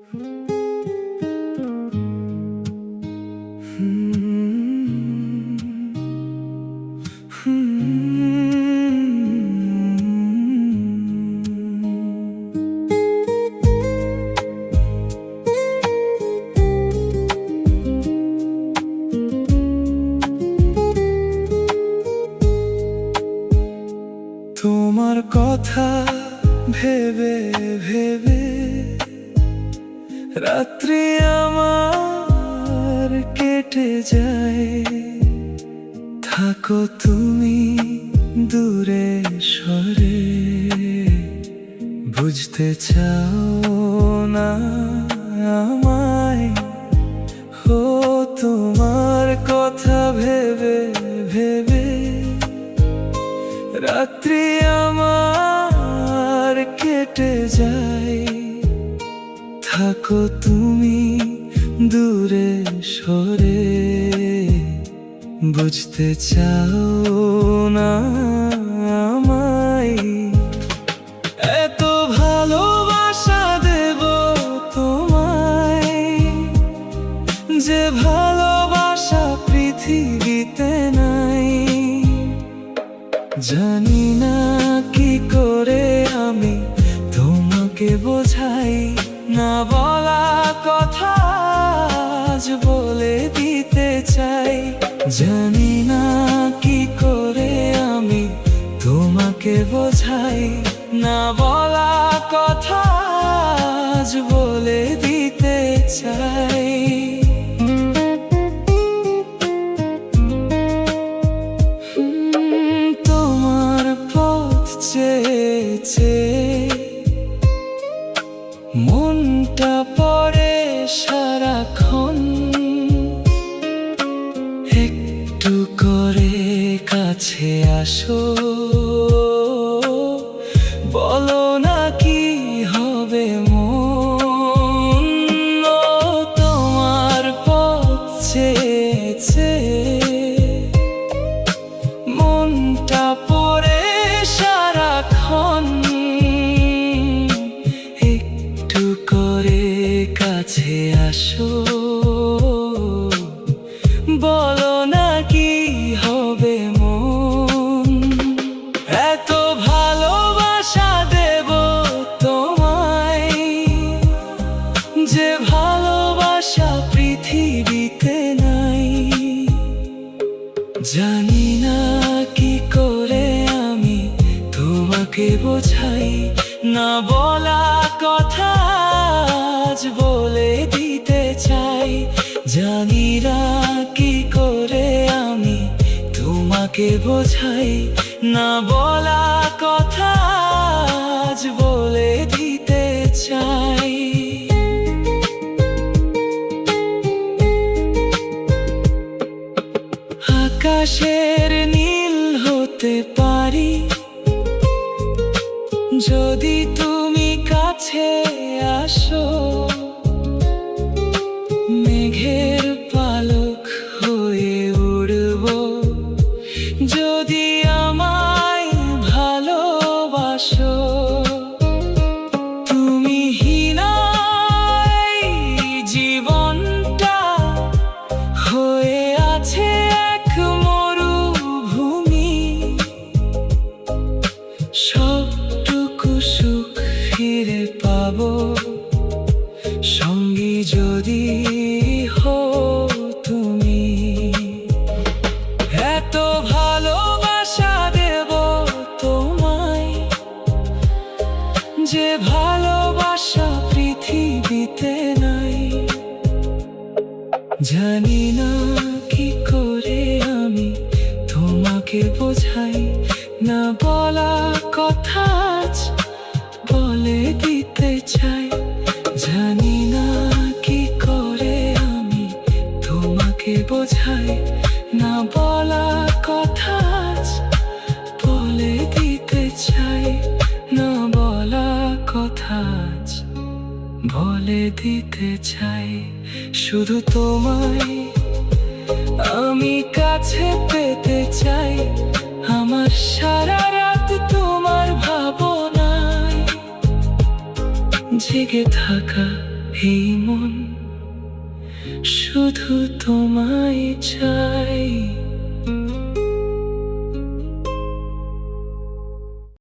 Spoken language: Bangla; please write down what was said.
তোমার কথা ভেবে ভেবে রাত্রি আমার কেটে যায়। থাকো তুমি দূরে সরে, বুঝতে চাও না আমায়। ও তোমার কথা ভেবে ভেবে রাত্রি আমার কেটে যায়। থাকো তুমি দূরে সরে, বুঝতে চাও না আমায়। এত ভালোবাসা দেব তোমায়, যে ভালোবাসা পৃথিবীতে নাই। জানি না কি করে আমি তোমাকে বোঝাই, না বলা কথা আজ বলে দিতে চাই। জানি না কি করে আমি তোমাকে বোঝাই, না বলা কথা আজ বলে দিতে চাই। মনটা পড়ে সারাক্ষণ, একটু করে কাছে আসো। বলো না কি হবে মন, ও তোমার পথ চেয়েছে। মনটা পড়ে সারাক্ষণ, একটু করে কাছে আসো। বলো না কি হবে মন। এত ভালোবাসা দেব তোমায়, যে ভালোবাসা পৃথিবীতে নাই। জানি না কি করে আমি তোমাকে বোঝাই, না বলা কথা আজ বলে দিতে চাই। জানি না কি করে আমি তোমাকে বোঝাই, না বলা কথা আজ বলে দিতে চাই। আকাশের নীল হতে পারি যদি তুমি কাছে আসো। মেঘের পালক হয়ে উড়ব যদি আমায় ভালোবাসো। তুমি হীনায় জীবনটা হয়ে আছে এক মরুভূমি। সবটুকু সুখ ফিরে পাবো সঙ্গী যদি হও তুমি। এত ভালোবাসা দেব তোমায়, যে ভালোবাসা পৃথিবীতে নাই। জানি না কি করে আমি তোমাকে বোঝাই, না বলা কথা আজ বলে দিতে চাই। জানি না কি করে আমি তোমাকে বোঝাই, না বলা কথা আজ বলে দিতে চাই। না বলা কথা আজ বলে দিতে চাই। শুধু তোমায় আমি কাছে পেতে চাই। আমার সারা রাত তোমার ভাবনায় জেগে থাকা এই মন শুধু তোমায় চায়।